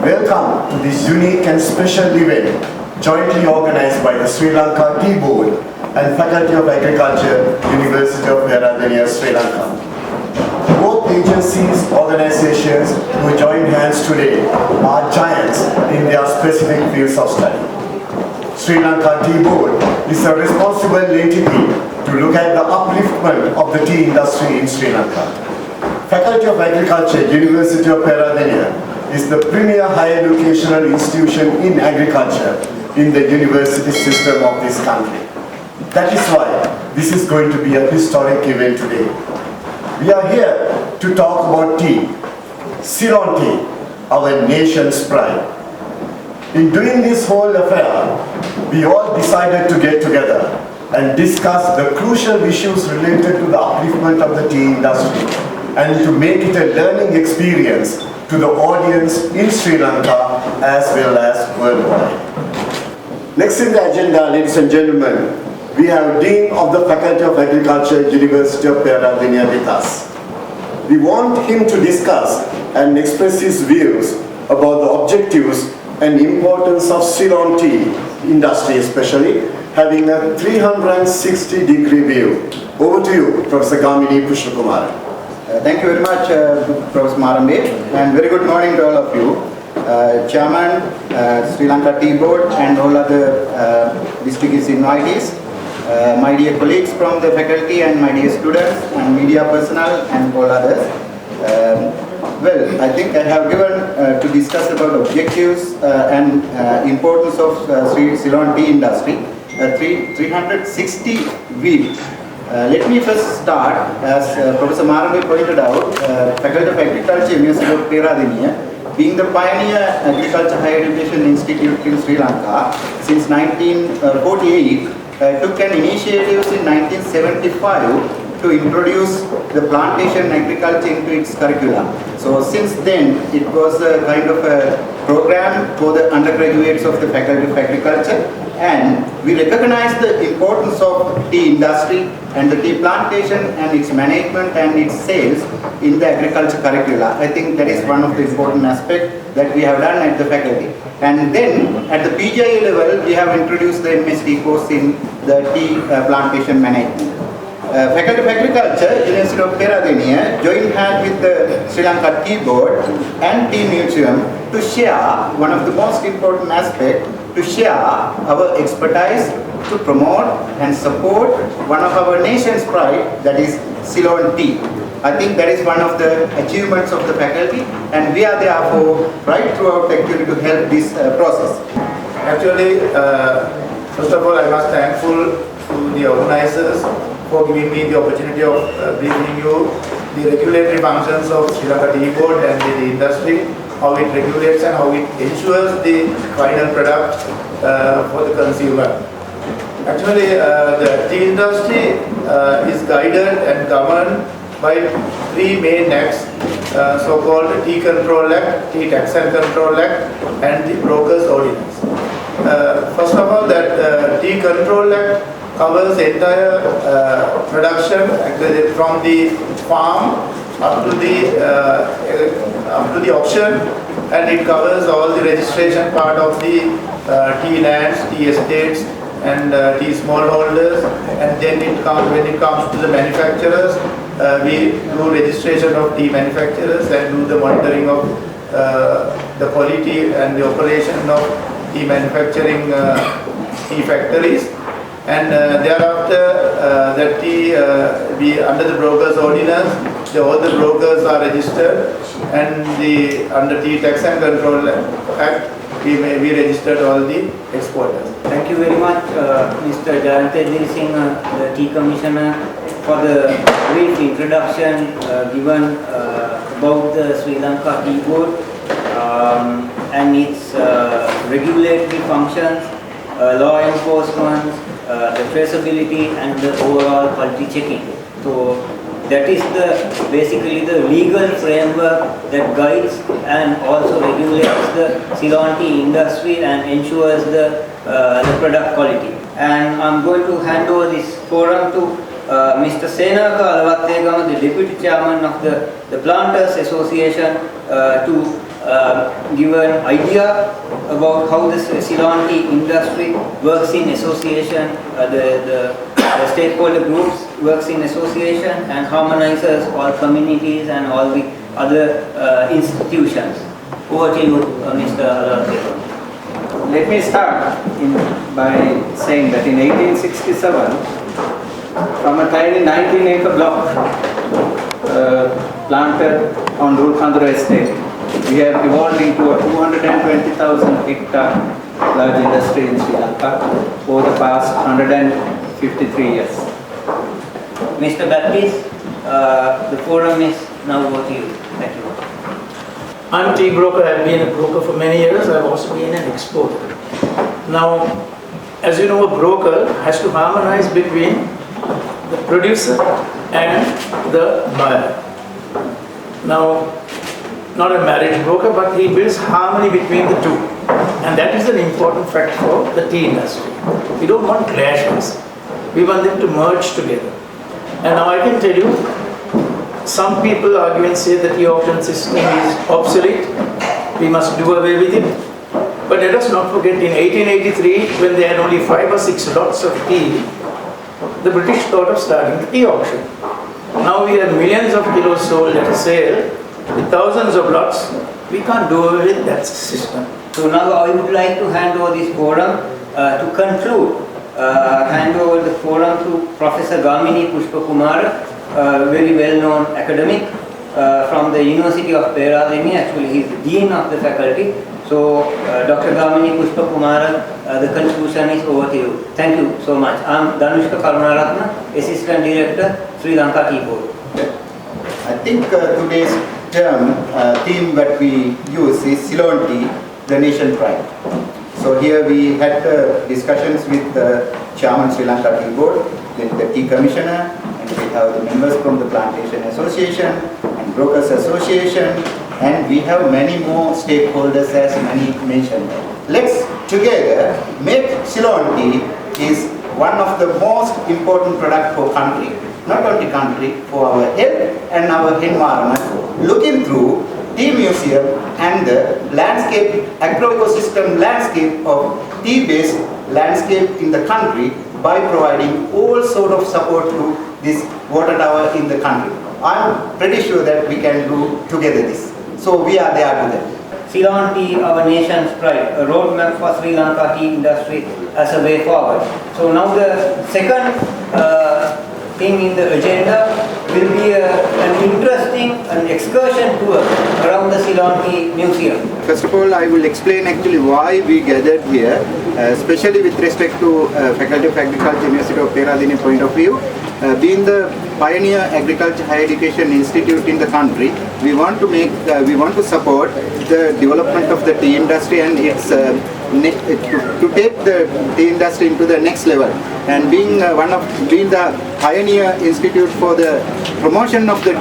Welcome to this unique and special event jointly organized by the Sri Lanka Tea Board and Faculty of Agriculture, University of Peradeniya, Sri Lanka. Both agencies, organizations who join hands today are giants in their specific fields of study. Sri Lanka Tea Board is a responsible entity to look at the upliftment of the tea industry in Sri Lanka. Faculty of Agriculture, University of Peradeniya is the premier higher educational institution in agriculture in the university system of this country. That is why this is going to be a historic event today. We are here to talk about tea, Ceylon tea, our nation's pride. In doing this whole affair, we all decided to get together and discuss the crucial issues related to the upliftment of the tea industry and to make it a learning experience to the audience in Sri Lanka as well as worldwide. Next in the agenda, ladies and gentlemen, we have Dean of the Faculty of Agriculture, University of Peradeniya with us. We want him to discuss and express his views about the objectives and importance of Ceylon tea industry, especially having a 360-degree view. Over to you, Professor Kamini Pushpakumar. Thank you very much, Professor Marambe, and very good morning to all of you. Chairman, Sri Lanka Tea Board, and all other distinguished invitees, my dear colleagues from the faculty and my dear students and media personnel and all others. Well, I think I have given to discuss about objectives and importance of Ceylon tea industry, 360 view. Let me first start, as Professor Marambe pointed out, Faculty of Agriculture, University of Peradeniya, being the pioneer agriculture higher education institute in Sri Lanka since 1948, took an initiative in 1975 to introduce the plantation agriculture into its curricula. So since then, it was a kind of a program for the undergraduates of the Faculty of Agriculture, and we recognize the importance of tea industry and the tea plantation and its management and its sales in the agriculture curricula. I think that is one of the important aspects that we have done at the faculty. And then at the PGI level, we have introduced the MSc course in the tea plantation management. Faculty of Agriculture, University of Peradeniya, joined hands with the Sri Lanka Tea Board and Tea Museum to share one of the most important aspects, to share our expertise to promote and support one of our nation's pride, that is Ceylon tea. I think that is one of the achievements of the faculty, and we are therefore right throughout actually to help this process. Actually, first of all, I must thankful to the organizers for giving me the opportunity of briefing you the regulatory functions of Sri Lanka Tea Board and the industry, how it regulates and how it ensures the final product for the consumer. Actually, the tea industry is guided and governed by three main acts, so-called Tea Control Act, Tea Tax and Control Act, and the Brokers Ordinance. First of all, that Tea Control Act covers the entire production from the farm up to the auction, and it covers all the registration part of the tea lands, tea estates, and tea smallholders. And then when it comes to the manufacturers, we do registration of tea manufacturers and do the monitoring of the quality and the operation of tea manufacturing tea factories. And thereafter, that tea, under the Brokers Ordinance, all the brokers are registered, and under Tea Tax and Control Act, we registered all the exporters. Thank you very much, Mr. Jayantendra Singh, the Tea Commissioner, for the brief introduction given about the Sri Lanka Tea Board and its regulatory functions, law enforcement, the traceability, and the overall quality checking. So that is basically the legal framework that guides and also regulates the Ceylon tea industry and ensures the product quality. And I'm going to hand over this forum to Mr. Senaka Alawathegama, the Deputy Chairman of the Planters Association, to give an idea about how the Ceylon tea industry works in association, the stakeholder groups works in association and harmonizes all communities and all the other institutions. Over to you, Mr. Lanka. Let me start by saying that in 1867, from a tiny 19-acre block planted on Rulkandra estate, we have evolved into a 220,000 hectare large industry in Sri Lanka over the past 153 years. Mr. Baptiste, the forum is now over to you. Thank you. I'm a tea broker. I've been a broker for many years. I've also been an exporter. Now, as you know, a broker has to harmonize between the producer and the buyer. Now, not a marriage broker, but he builds harmony between the two. And that is an important fact for the tea industry. We don't want clashes. We want them to merge together. And now I can tell you, some people argue and say that the auction system is obsolete. We must do away with it. But let us not forget, in 1883, when they had only 5 or 6 lots of tea, the British thought of starting the tea auction. Now we have millions of kilos sold at a sale, with thousands of lots. We can't do away with that system. So now I would like to hand over this forum to conclude. Hand over the forum to Professor Gamini Pushpakumara, very well-known academic from the University of Peradeniya. Actually, he is the Dean of the faculty. So, Dr. Gamini Pushpakumara, the conclusion is over to you. Thank you so much. I am Dhanushka Karunaratna, Assistant Director, Sri Lanka Tea Board. I think today's theme that we use is Ceylon tea, the nation pride. So here we had discussions with the Chairman Sri Lanka Tea Board, with the Tea Commissioner, and we have the members from the Plantation Association and Brokers Association, and we have many more stakeholders as many mentioned. Let's together make Ceylon tea is one of the most important product for country, not only country, for our health and our environment. Looking through tea museum and the landscape, agro-ecosystem landscape of tea-based landscape in the country by providing all sort of support to this water tower in the country. I'm pretty sure that we can do together this. So we are there together. Ceylon tea, our nation's pride, a roadmap for Sri Lanka tea industry as a way forward. So now the second thing in the agenda will be an interesting excursion tour around the Ceylon Tea Museum. First of all, I will explain actually why we gathered here, especially with respect to Faculty of Agriculture, University of Peradeniya point of view. Being the pioneer agriculture higher education institute in the country, we want to support the development of the tea industry and its to take the tea industry into the next level. And being the pioneer institute for the promotion of the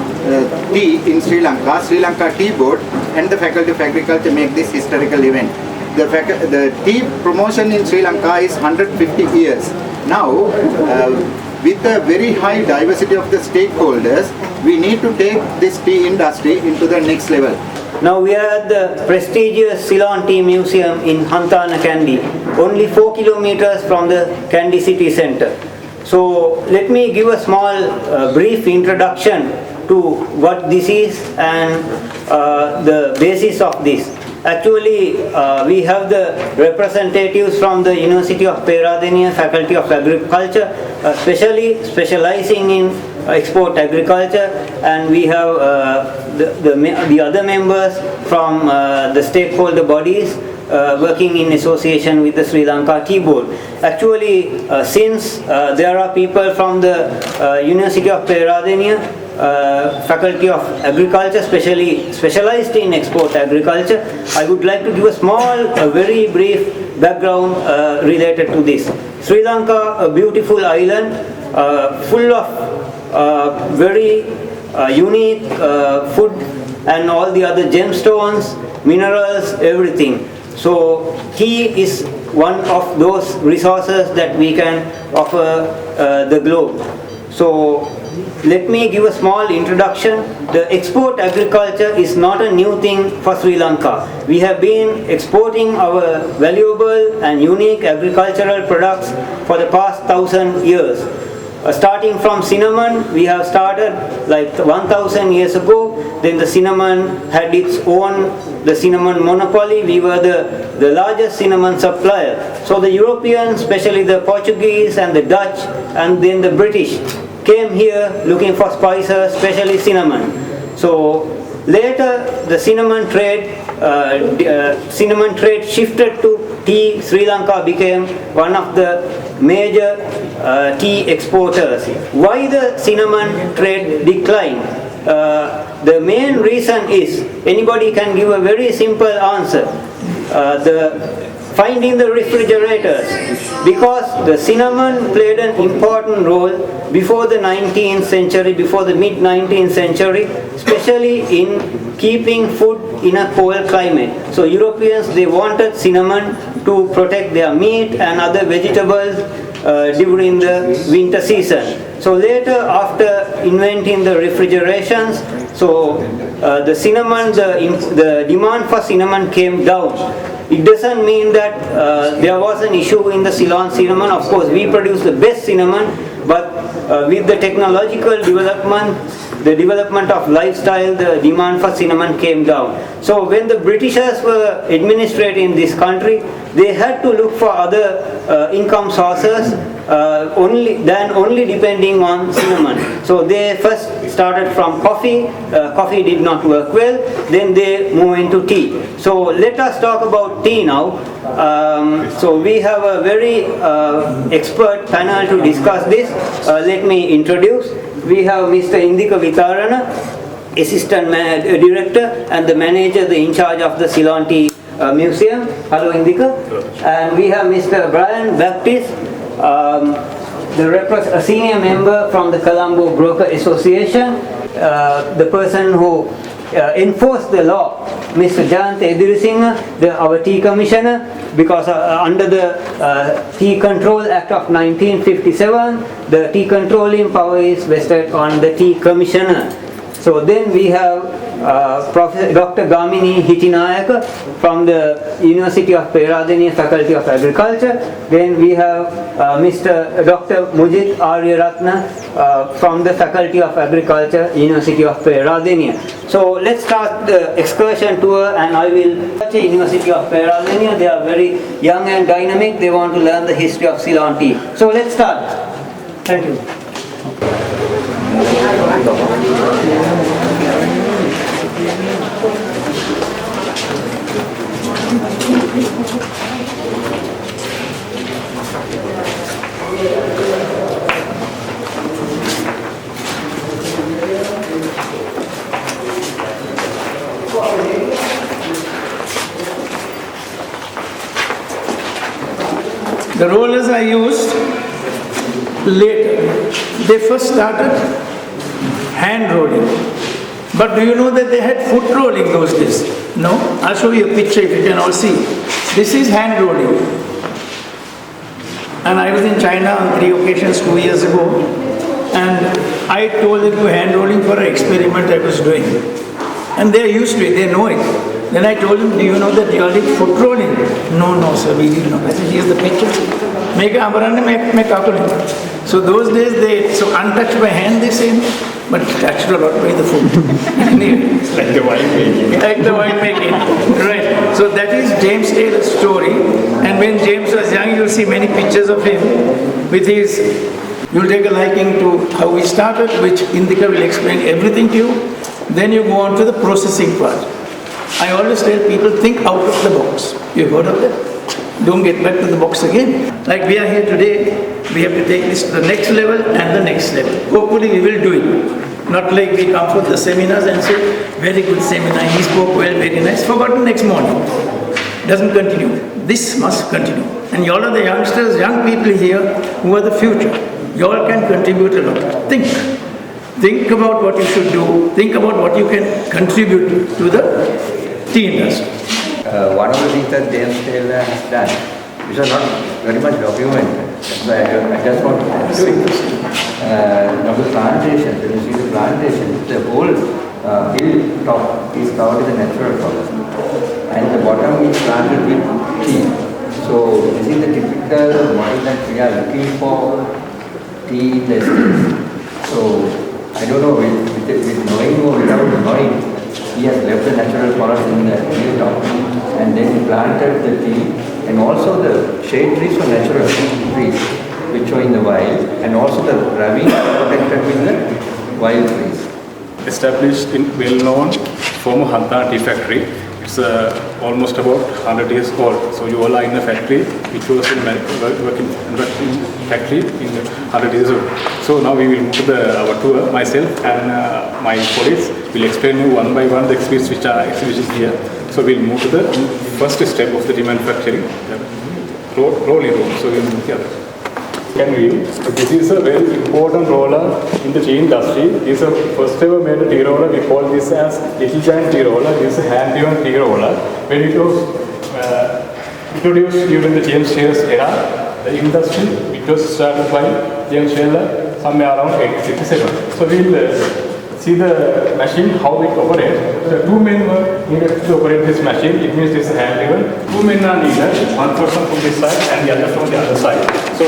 tea in Sri Lanka, Sri Lanka Tea Board and the Faculty of Agriculture make this historical event. The tea promotion in Sri Lanka is 150 years. Now, with a very high diversity of the stakeholders, we need to take this tea industry into the next level. Now we are at the prestigious Ceylon Tea Museum in Hantana, Kandy, only 4 kilometers from the Kandy city center. So let me give a small brief introduction to what this is and the basis of this. Actually, we have the representatives from the University of Peradeniya Faculty of Agriculture, specializing in export agriculture, and we have the other members from the stakeholder bodies working in association with the Sri Lanka Tea Board. Actually, since there are people from the University of Peradeniya Faculty of Agriculture, specialized in export agriculture, I would like to give a very brief background related to this. Sri Lanka, a beautiful island, full of very unique food and all the other gemstones, minerals, everything. So tea is one of those resources that we can offer the globe. So let me give a small introduction. The export agriculture is not a new thing for Sri Lanka. We have been exporting our valuable and unique agricultural products for the past 1,000 years. Starting from cinnamon, we have started like 1,000 years ago. Then the cinnamon had its own, the cinnamon monopoly. We were the largest cinnamon supplier. So the Europeans, especially the Portuguese and the Dutch and then the British, came here looking for spices, especially cinnamon. So later the cinnamon trade shifted to tea. Sri Lanka became one of the major tea exporters. Why the cinnamon trade declined? The main reason is, anybody can give a very simple answer. Finding the refrigerators, because the cinnamon played an important role before the 19th century, before the mid-19th century, especially in keeping food in a cold climate. So Europeans, they wanted cinnamon to protect their meat and other vegetables during the winter season. So later, after inventing the refrigerations, so the cinnamon, the demand for cinnamon came down. It doesn't mean that there was an issue in the Ceylon cinnamon. Of course, we produce the best cinnamon, but with the technological development, the development of lifestyle, the demand for cinnamon came down. So when the Britishers were administrating this country, they had to look for other income sources only depending on cinnamon. So they first started from coffee. Coffee did not work well. Then they moved into tea. So let us talk about tea now. So we have a very expert panel to discuss this. Let me introduce. We have Mr. Indika Vitarana, Assistant Director and the Manager, in charge of the Ceylon Tea Museum. Hello, Indika. And we have Mr. Brian Baptist, a senior member from the Colombo Broker Association, the person who enforced the law, Mr. Jayant Edirisinghe, our tea commissioner, because under the Tea Control Act of 1957, the tea controlling power is vested on the tea commissioner. So then we have Professor Dr. Gamini Hitinayaka from the University of Peradeniya Faculty of Agriculture. Then we have Mr. Dr. Mujit Aryaratna from the Faculty of Agriculture, University of Peradeniya. So let's start the excursion tour, and I will touch the University of Peradeniya. They are very young and dynamic. They want to learn the history of Ceylon tea. So let's start. Thank you. The rollers I used later. They first started hand rolling. But do you know that they had foot rolling those days? No? I'll show you a picture if you can all see. This is hand rolling. And I was in China on 3 occasions 2 years ago. And I told them to do hand rolling for an experiment I was doing. And they're used to it, they know it. Then I told them, do you know that you all did foot rolling? No, sir, we did not. I said, here's the picture. So those days, so untouched by hand they say, but touched a lot by the foot. Anyway, Like the winemaking. like the winemaking. Right. So that is James Taylor's story. And when James was young, you'll see many pictures of him with his, you'll take a liking to how he started, which Indika will explain everything to you. Then you go on to the processing part. I always tell people, think out of the box. You've heard of that? Don't get back to the box again. Like we are here today, we have to take this to the next level and the next level. Hopefully we will do it. Not like we come for the seminars and say, very good seminar, he spoke well, very nice, forgotten next morning. Doesn't continue. This must continue. And you all are the youngsters, young people here who are the future. You all can contribute a lot. Think. Think about what you should do. Think about what you can contribute to the tea industry. One of the things that James Taylor has done, which are not very much documented, that's why I just want to do it. of the plantation, when you see the plantation, the whole hill top is covered with a natural forest. And the bottom is planted with tea. So this is the typical model that we are looking for tea in the estates. So I don't know with knowing or without knowing, he has left the natural forest in the hilltop and then he planted the tea and also the shade trees for natural trees which are in the wild and also the ravine protected with the wild trees. Established in well-known former Hantana tea factory. It's almost about 100 years old. So you all are in the factory, which was in working factory in 100 years old. So now we will move to our tour. Myself and my colleagues will explain you one by one the experience which are exhibitions here. So we'll move to the first step of the tea manufacturing, rolling room. So we'll move together. This is a very important roller in the tea industry. This is the first ever made tea roller. We call this as little giant tea roller. This is a hand-driven tea roller. When it was introduced during the James Taylor's era, the industry, it was started by James Taylor somewhere around 1867. So we'll see the machine, how it operates. The two men were needed to operate this machine. It means this is hand-driven. Two men are needed, one person from this side and the other from the other side. So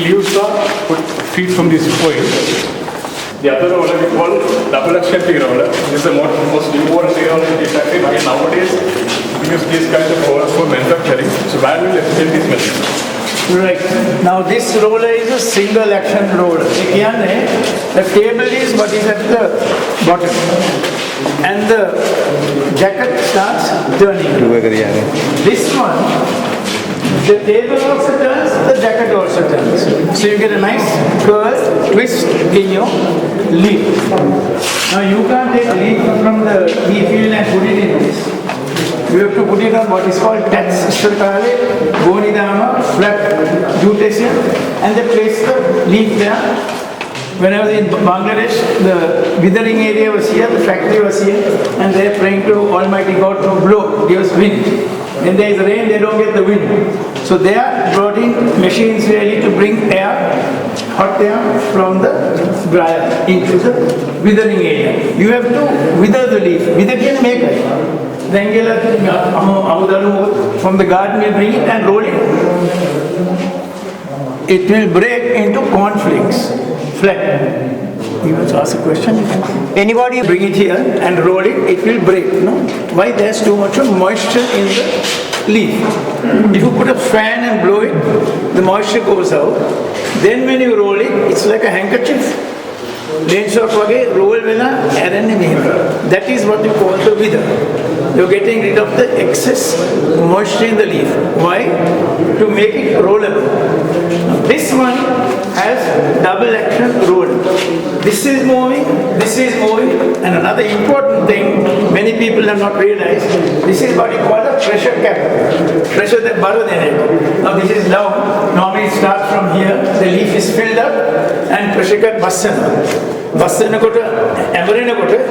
leaves are put feed from this oil. The other roller we call double action tea roller. This is the most important tea roller in tea factory. Again, nowadays we use these kinds of rollers for manufacturing. So where will efficient this machine? Right. Now this roller is a single action roller. The table is what is at the bottom. And the jacket starts turning. This one, the table also turns, the jacket also turns. So you get a nice curl, twist in your leaf. Now you can't take leaf from the leaf field and put it in this. You have to put it on what is called tats, Gonidama, flat jutesium, and they place the leaf there. When I was in Bangladesh, the withering area was here, the factory was here, and they are praying to Almighty God to blow, give us wind. When there is rain, they don't get the wind. So they are brought in machines really to bring air, hot air from the dryer into the withering area. You have to wither the leaf. Wither can make it. From the garden we bring it and roll it. It will break into cornflakes, flat. You want to ask a question? Anybody bring it here and roll it, it will break. No? Why? There's too much of moisture in the leaf. If you put a fan and blow it, the moisture goes out. Then when you roll it, it's like a handkerchief. That is what you call the wither. You're getting rid of the excess moisture in the leaf. Why? To make it rollable. This one has double action roller. This is moving, and another important thing many people have not realized, this is what you call a pressure cap. Pressure that borrow in it. Now this is down. Normally it starts from here, the leaf is filled up, and pressure cap basana.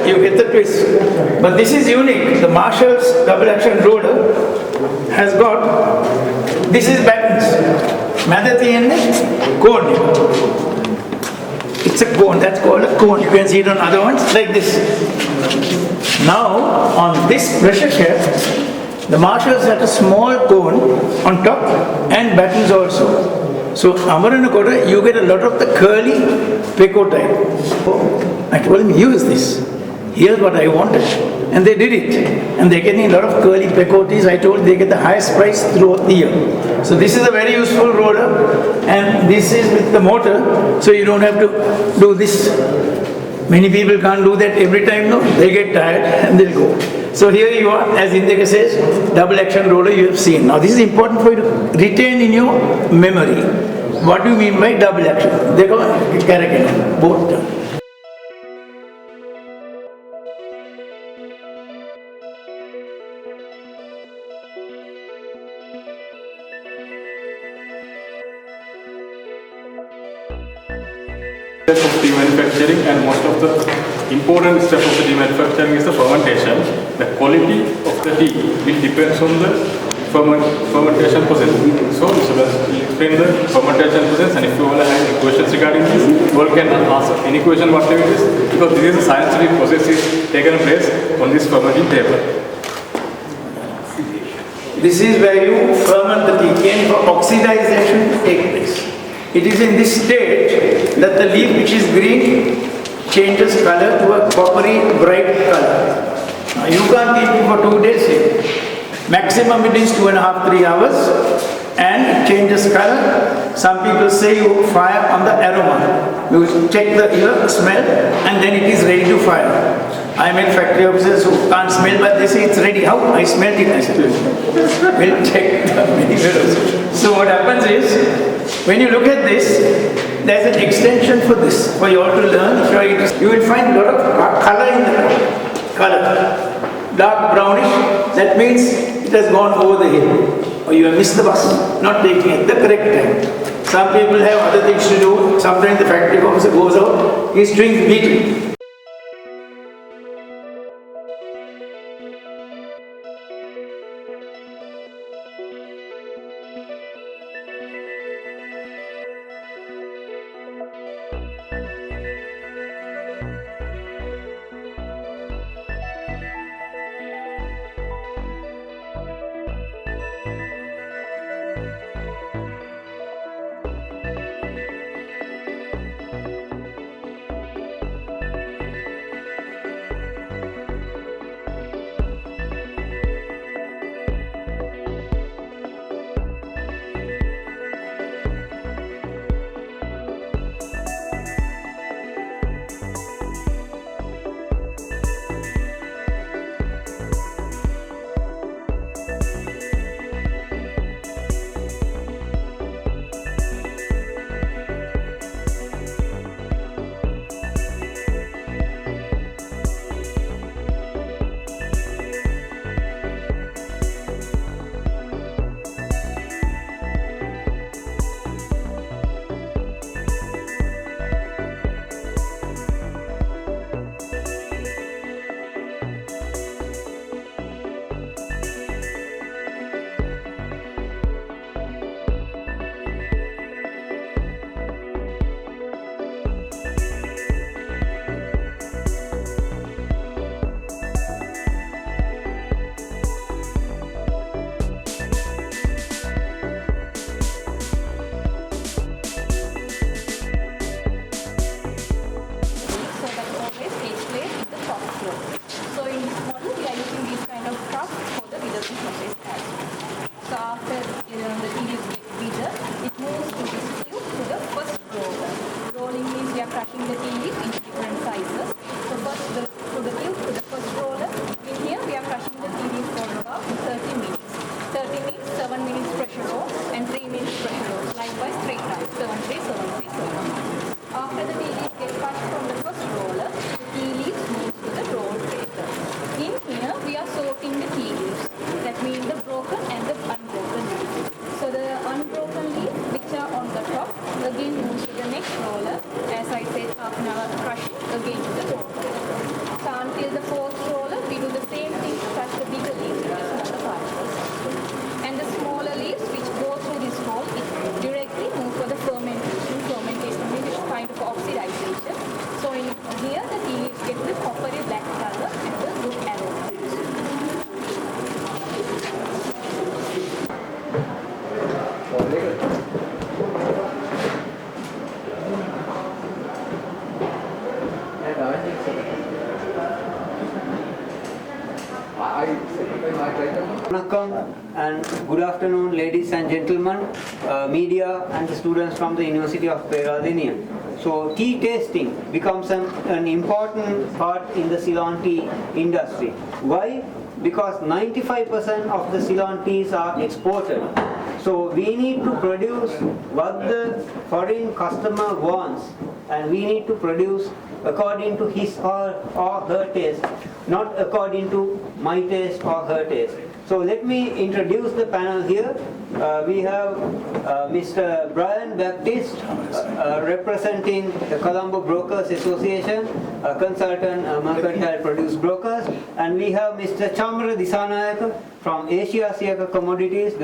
You get the twist. But this is unique. The Marshall's double action roller has got, this is buttons. Cone. It's a cone, that's called a cone. You can see it on other ones like this. Now, on this pressure cap, the Marshalls had a small cone on top and buttons also. So, Amaranakoda, you get a lot of the curly peco type. I told them, use this. Here's what I wanted. And they did it. And they're getting a lot of curly pecoties. I told they get the highest price throughout the year. So this is a very useful roller. And this is with the motor. So you don't have to do this. Many people can't do that every time, no? They get tired and they'll go. So here you are, as Indika says, double action roller you have seen. Now this is important for you to retain in your memory. What do you mean by double action? They go both. of tea manufacturing, and most of the important step of the tea manufacturing is the fermentation. The quality of the tea will depends on the fermentation process. So, Mr. Bas will explain the fermentation process, and if you all have any questions regarding this, you all can answer any question whatever it is, because this is a scientific process is taken place on this fermenting table. This is where you ferment the tea cane for oxidization to take place. It is in this stage that the leaf, which is green, changes color to a coppery bright color. Now, you can't keep it for 2 days here. Maximum it is 2.5–3 hours, and it changes color. Some people say you fire on the aroma. You check the smell, and then it is ready to fire. I met factory officers who can't smell, but they say it's ready. How? I smelled it. I said, we'll check the materials. So what happens is, when you look at this, there's an extension for this, for you all to learn. You will find a lot of color in the color. Dark brownish, that means it has gone over the hill. Or you have missed the bus, not taking it at the correct time. Some people have other things to do. Sometimes the factory officer goes out, his strings beating. And good afternoon, ladies and gentlemen, media and the students from the University of Peradeniya. So tea tasting becomes an important part in the Ceylon tea industry. Why? Because 95% of the Ceylon teas are exported. So we need to produce what the foreign customer wants, and we need to produce according to his or her taste, not according to my taste or her taste. So let me introduce the panel here. We have Mr. Brian Baptist representing the Colombo Brokers Association, a consultant mercantile produce brokers, and we have Mr. Chamra Disanayaka from Asia Siaka Commodities.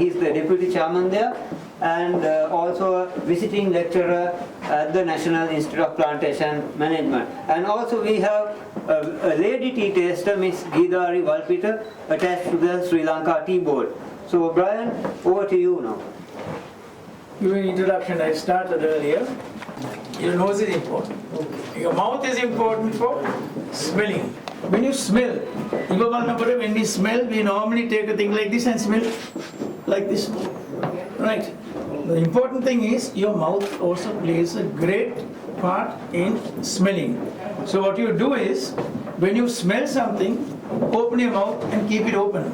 He's the deputy chairman there, and also a visiting lecturer at the National Institute of Plantation Management. And also we have a lady tea taster, Miss Gidari Valpita, attached to the Sri Lanka Tea Board. So Brian, over to you now. Giving introduction, I started earlier. Your nose is important. Your mouth is important for smelling. When you smell, when we smell, we normally take a thing like this and smell like this. Right. The important thing is your mouth also plays a great part in smelling. So what you do is, when you smell something, open your mouth and keep it open.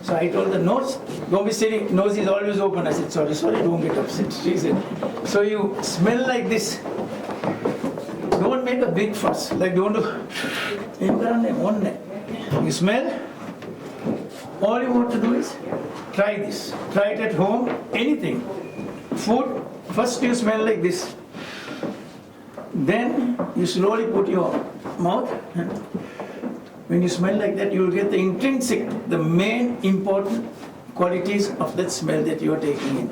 So I told the nose, don't be silly, nose is always open. I said, sorry, don't get upset. She said, so you smell like this. Don't make a big fuss, like don't do. You smell, all you want to do is try this. Try it at home, anything. Food, first you smell like this. Then you slowly put your mouth. When you smell like that, you will get the intrinsic, the main important qualities of that smell that you are taking in.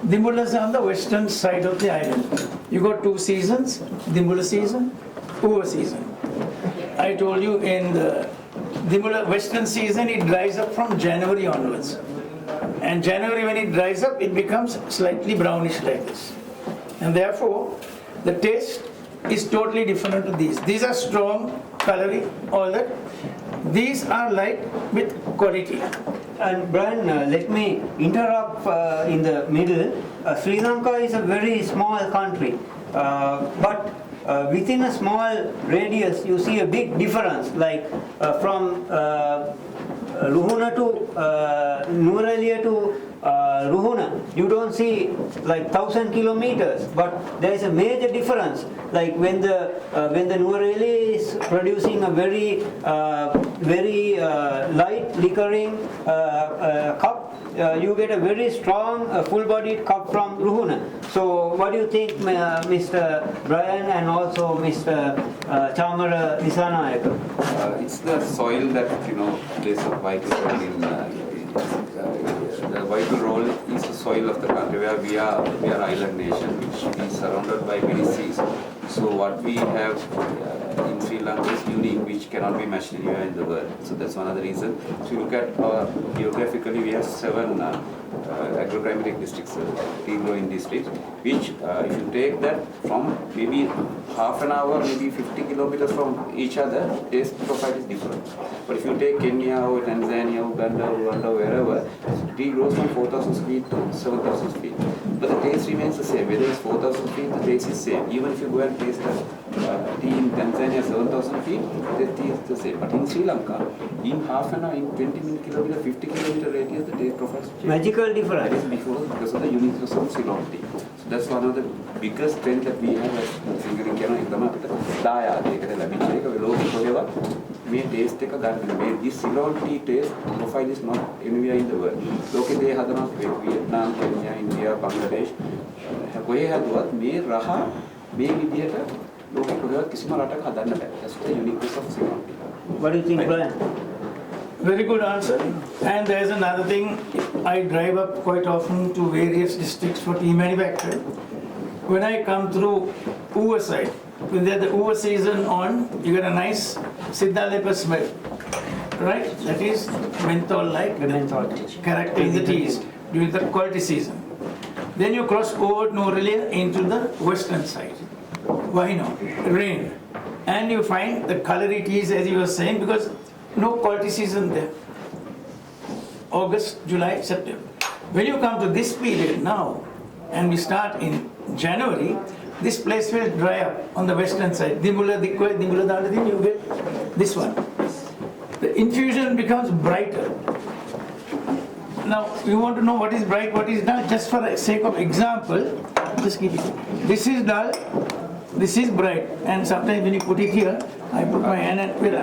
Dimbula is on the western side of the island. You got two seasons, Dimbula season, Uva season. I told you in the Dimbula western season, it dries up from January onwards. And January, when it dries up, it becomes slightly brownish like this. And therefore, the taste is totally different to these. These are strong, calorie, all that. These are light with quality. And Brian, let me interrupt in the middle. Sri Lanka is a very small country, but within a small radius, you see a big difference. Like from Ruhuna to Nuwara to Ruhuna, you don't see like 1,000 kilometers, but there is a major difference. Like when the Nuwara is producing a very light liquoring cup, you get a very strong full-bodied cup from Ruhuna. So what do you think, Mr. Brian and also Mr. Chamara Disanayaka? It's the soil that plays a vital role in the vital role is the soil of the country where we are island nation, which is surrounded by many seas. So what we have in Sri Lanka is unique, which cannot be matched anywhere in the world. So that's one of the reasons. So you look at geographically, we have 7 agroclimatic districts, tea growing districts, which if you take that from maybe half an hour, maybe 50 kilometers from each other, taste profile is different. But if you take Kenya or Tanzania, Uganda, Rwanda, wherever, tea grows from 4,000 feet to 7,000 feet. But the taste remains the same. Whether it's 4,000 feet, the taste is same. Even if you go and taste tea in Tanzania 7,000 feet, the tea is the same. But in Sri Lanka, in half an hour, in 20 kilometer, 50 kilometer radius, the taste profile changes. Magical difference. That is because of the uniqueness of Ceylon tea. So that's one of the biggest strength that we have as Singarin Kena ekdama apita දායාද ඒකට ලැබිච්ච එක ලෝකෙ කොහෙවත් මේ taste එක ගන්න මේ this Ceylon tea taste profile is not anywhere in the world. ලෝකෙ දේ හදනවා වියට්නාම්, කෙන්යා, ඉන්දියා, බංග්ලාදේශ කොහේ හදුවත් මේ රහ මේ විදිහට ලෝකෙ කොහෙවත් කිසිම රටක හදන්න බෑ. That's the uniqueness of Ceylon tea. What do you think, Brian? Very good answer. And there is another thing, I drive up quite often to various districts for tea manufacture. When I come through Uva side, when there's the Uva season on, you get a nice Siddhalepa smell, right? That is menthol-like, menthol character in the teas during the quality season. Then you cross over Nuwara into the western side. Why not? Rain. And you find the colory teas, as you were saying, because no quality season there. August, July, September. When you come to this period now, and we start in January, this place will dry up on the western side. Dimbula Daladin, you get this one. The infusion becomes brighter. Now, you want to know what is bright, what is dull? Just for the sake of example, just keep it. This is dull, this is bright. And sometimes when you put it here, I put my hand and wait.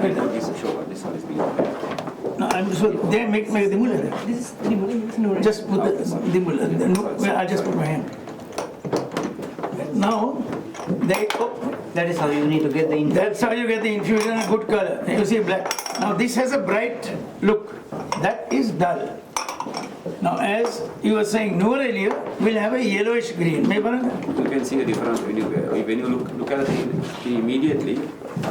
No, I'm so they make dimula. This is dimula. Just put the dimula. No, I'll just put my hand. Now they. That is how you need to get the infusion. That's how you get the infusion and good color. You see black. Now this has a bright look. That is dull. Now as you were saying, Noor earlier will have a yellowish green. You can see the difference when you look at it immediately in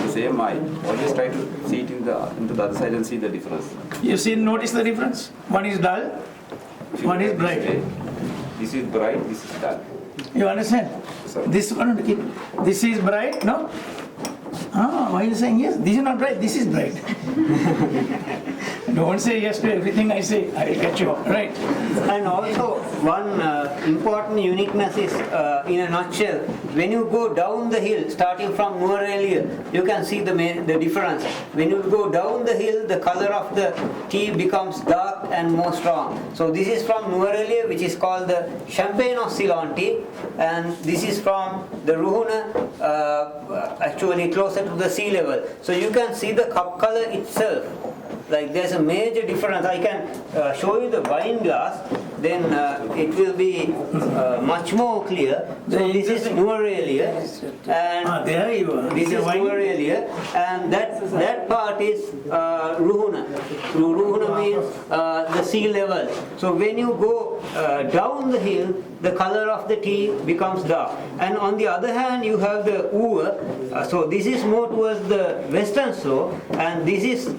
the same eye. Always try to see it into the other side and see the difference. You see, notice the difference? One is dull, one is bright. This is bright, this is dull. You understand? Sorry. This one, this is bright, no? Why are you saying yes? This is not bright, this is bright. Don't say yes to everything I say, I will catch you up, right? And also one important uniqueness is in a nutshell, when you go down the hill starting from Noor earlier, you can see the difference. When you go down the hill, the color of the tea becomes dark and more strong. So this is from Noor earlier, which is called the champagne of Ceylon tea, and this is from the Ruhuna, actually closer to the sea level. So you can see the cup color itself. Like there's a major difference. I can show you the wine glass, then it will be much more clear. So this is Noor earlier, and there you are. This is Noor earlier, and that part is Ruhuna. Ruhuna means the sea level. So when you go down the hill, the color of the tea becomes dark. And on the other hand, you have the Uva. So this is more towards the western slope, and this is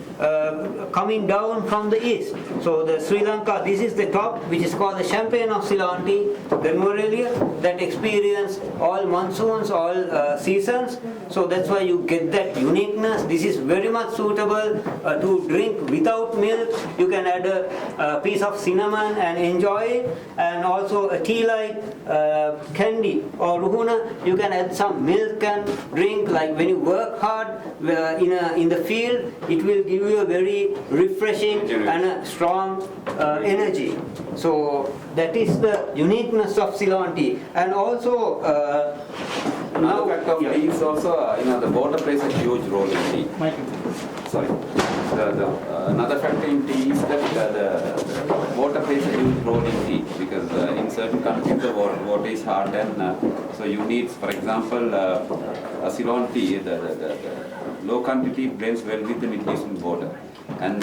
coming down from the east. So the Sri Lanka, this is the top, which is called the champagne of Ceylon tea, the Noor earlier, that experience all monsoons, all seasons. So that's why you get that uniqueness. This is very much suitable to drink without milk. You can add a piece of cinnamon and enjoy it, and also a tea like Kandy or Ruhuna, you can add some milk and drink. Like when you work hard in the field, it will give you a very refreshing and a strong energy. So that is the uniqueness of Ceylon tea. And also another fact of tea is also the water plays a huge role in tea. Sorry. Another factor in tea is that the water plays a huge role in tea, because in certain countries the water is hard, and so you need, for example, a Ceylon tea, the low quantity blends well with the Middle Eastern water, and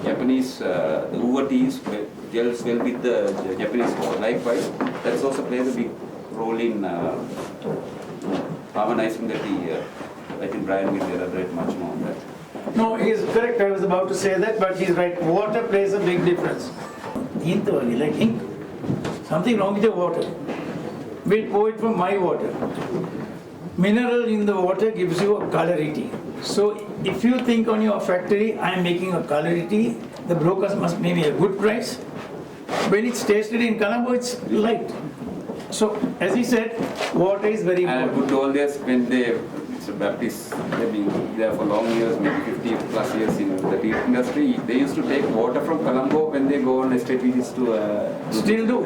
Japanese, the Uva teas gels well with the Japanese water. Likewise, that also plays a big role in harmonizing the tea. I think Brian will elaborate much more on that. No, he is correct. I was about to say that, but he's right. Water plays a big difference. Like ink. Something wrong with your water. We'll pour it from my water. Mineral in the water gives you a colority. So if you think on your factory, I am making a colority, the brokers must pay me a good price. When it's tasted in Colombo, it's light. So as he said, water is very important. And I would always, when Mr. Baptist, they've been there for long years, maybe 50 plus years in the tea industry, they used to take water from Colombo when they go on estate visits to... Still do.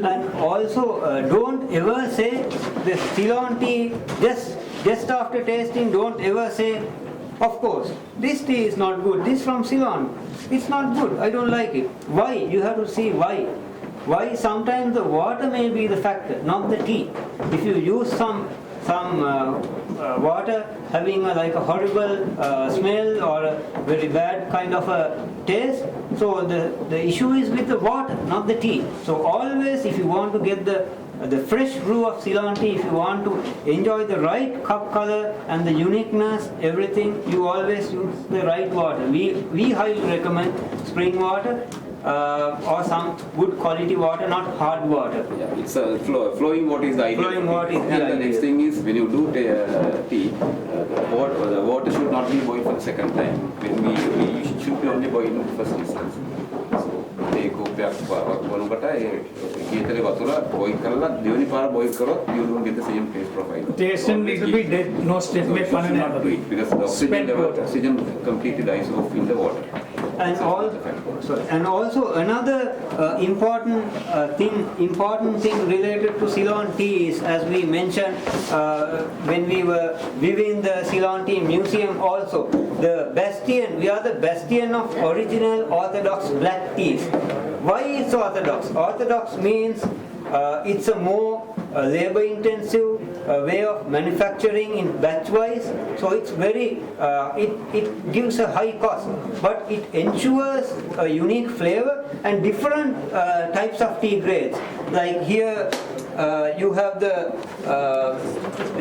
And also, don't ever say the Ceylon tea, just after tasting, don't ever say, of course, this tea is not good, this from Ceylon, it's not good, I don't like it. Why? You have to see why. Why? Sometimes the water may be the factor, not the tea. If you use some water having like a horrible smell or a very bad kind of a taste, so the issue is with the water, not the tea. So always, if you want to get the fresh brew of Ceylon tea, if you want to enjoy the right cup color and the uniqueness, everything, you always use the right water. We highly recommend spring water. Or some good quality water, not hard water. Yeah, it's a flowing water is the ideal. Flowing water is the And ideal. the next thing is, when you do tea, the water should not be boiled for the second time. When we should be only boiled in the first instance. So, they go back you don't get the same taste profile. Taste and little bit dead, no state may fun not do it, because the oxygen completely dies off in the water. And also another important thing related to Ceylon tea is, as we mentioned when we were viewing the Ceylon tea museum also, we are the bastion of original orthodox black teas. Why it's orthodox? Orthodox means it's a more labor intensive way of manufacturing in batch wise, so it's very it gives a high cost, but it ensures a unique flavor and different types of tea grades. Like here you have the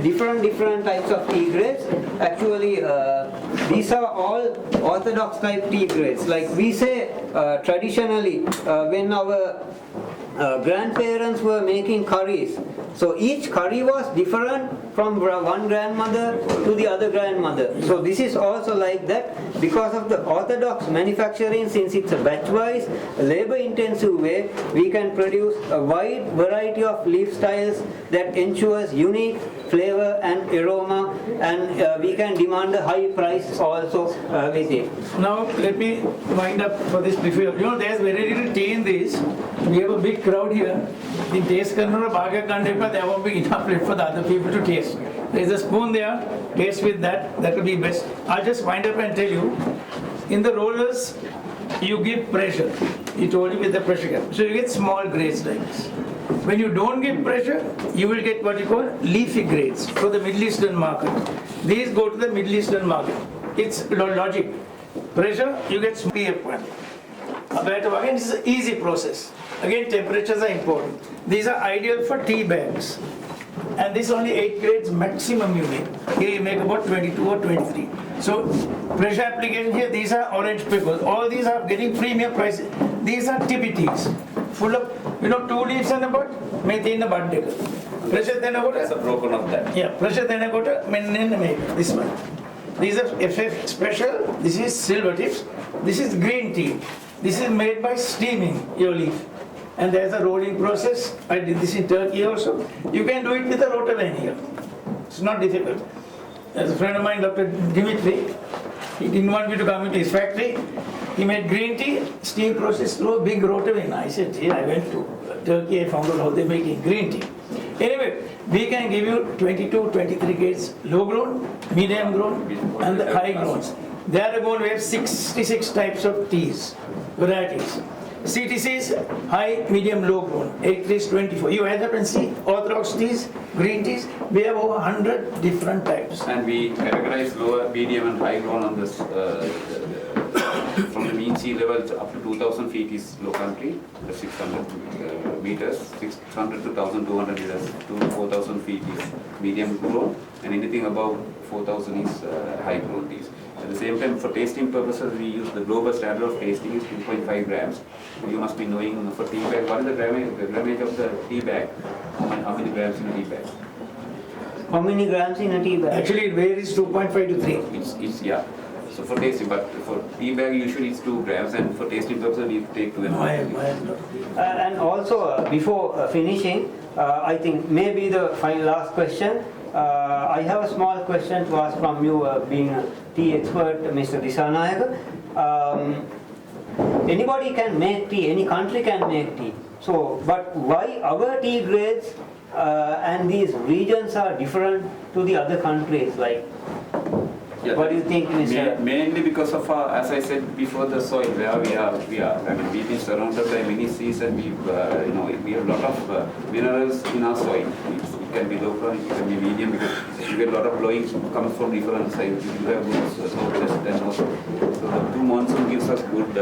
different types of tea grades. Actually these are all orthodox type tea grades. Like we say traditionally when our grandparents were making curries, so each curry was different from one grandmother to the other grandmother. So this is also like that because of the orthodox manufacturing. Since it's a batch wise, labor intensive way, we can produce a wide variety of leaf styles that ensures unique flavor and aroma, and we can demand a high price also with it. Now let me wind up for this before. There's very little tea in this. We have a big crowd here. The taste control there won't be enough left for the other people to taste. There's a spoon there. Taste with that. That will be best. I'll just wind up and tell you. In the rollers, you give pressure. It only with the pressure cap. So you get small grades like this. When you don't give pressure, you will get what you call leafy grades for the Middle Eastern market. These go to the Middle Eastern market. It's logic. Pressure, you get PF1. Again, this is an easy process. Again, temperatures are important. These are ideal for tea bags. And this only 8 grades maximum you make. Here you make about 22 or 23. So, pressure application here, these are orange pickles. All these are getting premium prices. These are tippy teas. Full of, 2 leaves and a bud, methi in a bud decker. Pressure then I go to... That's a broken of that. Yeah, pressure then I go to this one. These are FF special. This is silver tips. This is green tea. This is made by steaming your leaf. And there's a rolling process. I did this in Turkey also. You can do it with a rotor vane here. It's not difficult. There's a friend of mine, Dr. Dimitri. He didn't want me to come into his factory. He made green tea, steam process through a big rotor vane. I said, here I went to Turkey, I found out how they're making green tea. Anyway, we can give you 22, 23 grades, low grown, medium grown, and the high growns. There again we have 66 types of teas, varieties. CTCs, high, medium, low grown, 8 trees, 24. You add up and see, orthodox teas, green teas, we have over 100 different types. And we categorize lower, medium and high grown on this, from the mean sea level up to 2000 feet is low country, the 600 meters, 600 to 1200 meters to 4000 feet is medium grown, and anything above 4000 is high grown teas. At the same time, for tasting purposes, we use the global standard of tasting is 2.5 grams. You must be knowing for tea bag, what is the grammage of the tea bag? How many grams in a tea bag? How many grams in a tea bag? Actually, it varies 2.5 to 3. It's yeah. So for tasting, but for tea bag usually it's 2 grams, and for tasting purposes we take 2.5. And also before finishing, I think maybe the last question. I have a small question to ask from you, being a tea expert, Mr. Disanayaka. Anybody can make tea, any country can make tea. So, but why our tea grades and these regions are different to the other countries? Like, what do you think, Mr.? Mainly because of, as I said before, the soil where we are. I mean, we've been surrounded by many seas, and we have a lot of minerals in our soil. It can be low flow, it can be medium, because you get a lot of blowing comes from different sides. You have good southwest and also. So the two monsoon gives us good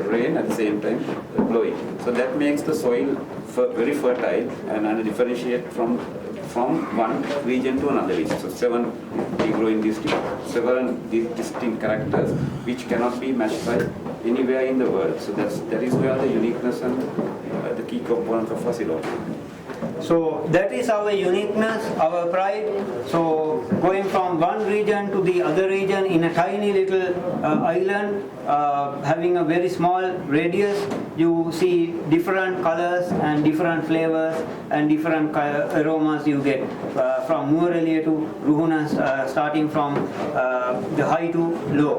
rain at the same time blowing. So that makes the soil very fertile and differentiate from one region to another region. So 7 tea growing districts, several distinct characters which cannot be matched by anywhere in the world. So that is where the uniqueness and the key component of Ceylon. So that is our uniqueness, our pride. So going from one region to the other region in a tiny little island, having a very small radius. You see different colors and different flavors and different aromas you get from Nuerelia to Ruhuna, starting from the high to low.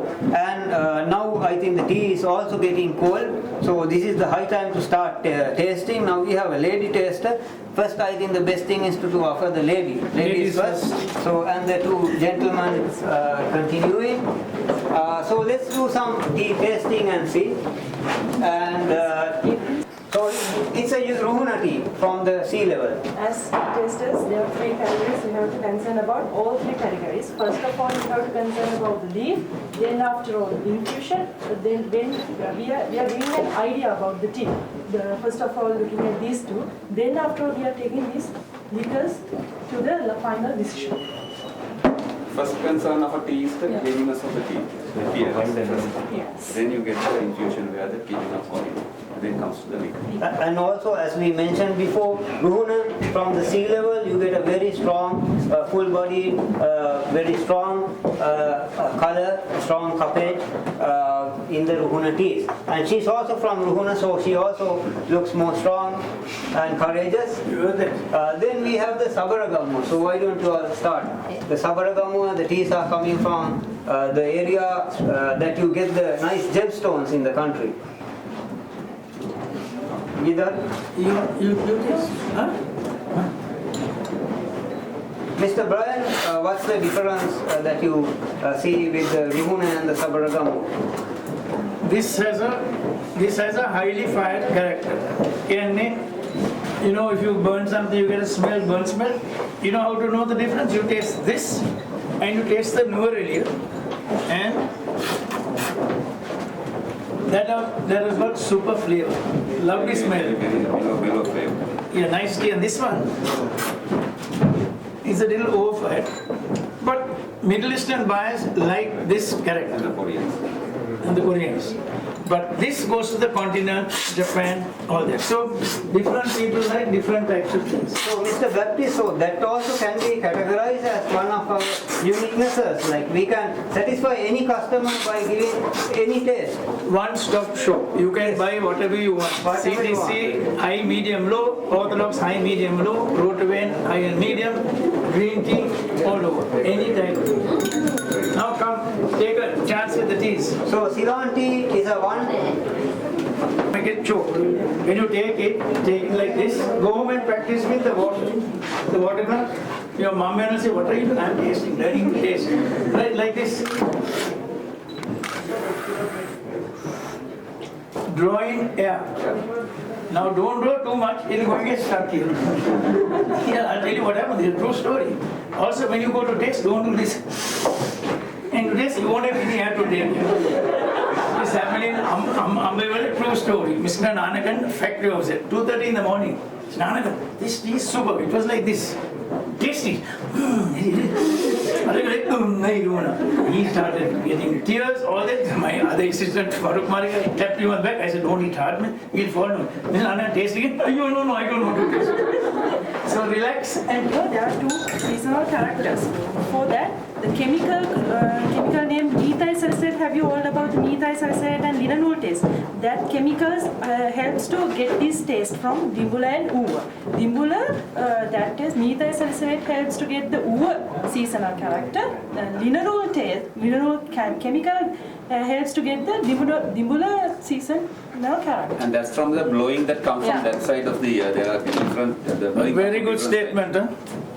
And now I think the tea is also getting cold, so this is the high time to start tasting. Now we have a lady taster. First, I think the best thing is to offer the ladies first. So, and the two gentlemen continuing. So let's do some tea tasting and see. And so it's a Ruhuna tea from the sea level. As testers, there are 3 categories we have to concern about, all 3 categories. First of all, we have to concern about the leaf, then after all, infusion, then when we are giving an idea about the tea. First of all, looking at these 2, then after all, we are taking these liquors to the final decision. First concern of a tea is the cleanliness of the tea. Yes. Then you get the infusion where the cleaning of oil. Then comes to the liquor. And also, as we mentioned before, Ruhuna, from the sea level, you get a very strong, full-bodied, very strong color, strong cuppage in the Ruhuna teas. And she's also from Ruhuna, so she also looks more strong and courageous. Then we have the Sabaragamu. So why don't you all start? The Sabaragamu, the teas are coming from the area that you get the nice gemstones in the country. Either You taste, huh? Mr. Brian, what's the difference that you see with the Ruhuna and the Sabaragamu? This has a highly fired character. You know, if you burn something, you get a smell, burnt smell. You know how to know the difference? You taste this and you taste the Nuerelia, and that has got super flavor, lovely smell. Below flavor. Yeah, nice tea. And this one is a little overfired, but Middle Eastern buyers like this character. The Koreans. And the Koreans. But this goes to the continent, Japan, all that. So different people like different types of things. So Mr. Baptist, so that also can be categorized as one of our uniquenesses. Like we can satisfy any customer by giving any taste. One-stop shop. You can buy whatever you want. Whatever you CTC, high, medium, low. Orthodox, high, medium, low. Rotavan, high and medium. Green tea, all over. Any type. Now come, take a chance with the teas. So Ceylon tea is a one. I get choked. When you take it like this, go home and practice with the water glass. Your mom will say, what are you doing? I'm tasting, learning to taste. Right, like this. Drawing air. Now don't draw too much, it will go and get stuck here. Yeah, I'll tell you what happened, it's a true story. Also when you go to taste, don't do this. And this, you won't have any air to take. This happened in Ambivali, true story. Mr. Nanakan, factory was at 2:30 in the morning. Nanakan, this tea is super. It was like this. Tasty. He started getting tears, all that. My other assistant, Farooq Marika, tapped him on the back. I said, don't eat hard, man. He'll fall down. Mr. Nanakan, taste again. No, I don't know to taste. So relax. And here there are 2 seasonal characters. For that, the chemical name methyl salicylate. Have you heard about the methyl salicylate and linalool taste? That chemicals helps to get this taste from dimbula and uva. Dimbula, that taste, methyl salicylate helps to get the uva seasonal character. Linalool taste, chemical helps to get the dimbula seasonal character. And that's from the blowing that comes from that side of the, there are different, the blowing. Very good statement, huh?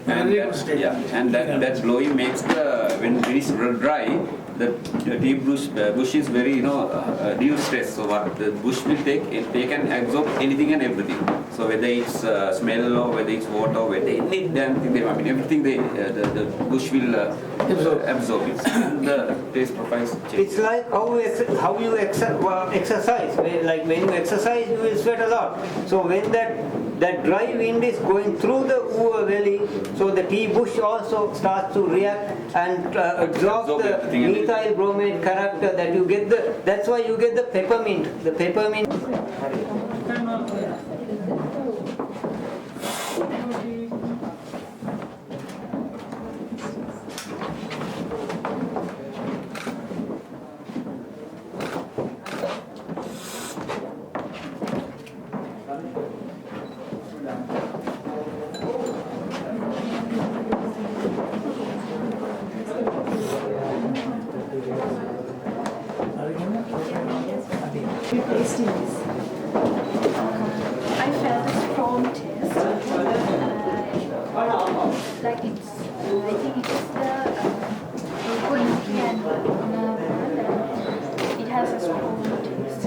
And that blowing makes the, when it is dry, the tea bush is very, de-stressed. So what the bush will take, they can absorb anything and everything. So whether it's smell or whether it's water, whether any damn thing, everything the bush will absorb it. The taste profiles change. It's like how you exercise. Like when you exercise, you will sweat a lot. So when that dry wind is going through the uva valley, so the tea bush also starts to react and absorb the methyl bromate character that you get. That's why you get the peppermint. The peppermint. be placed in this. I felt a strong taste. Like it's, I think it's the quality and it has a strong taste.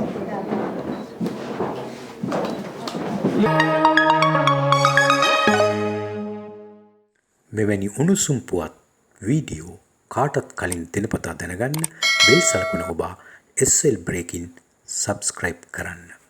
මෙවැනි උණුසුම් පුවත් video කාටත් කලින් දිනපතා දැනගන්න bell සලකුණ ඔබා SL Breaking subscribe කරන්න.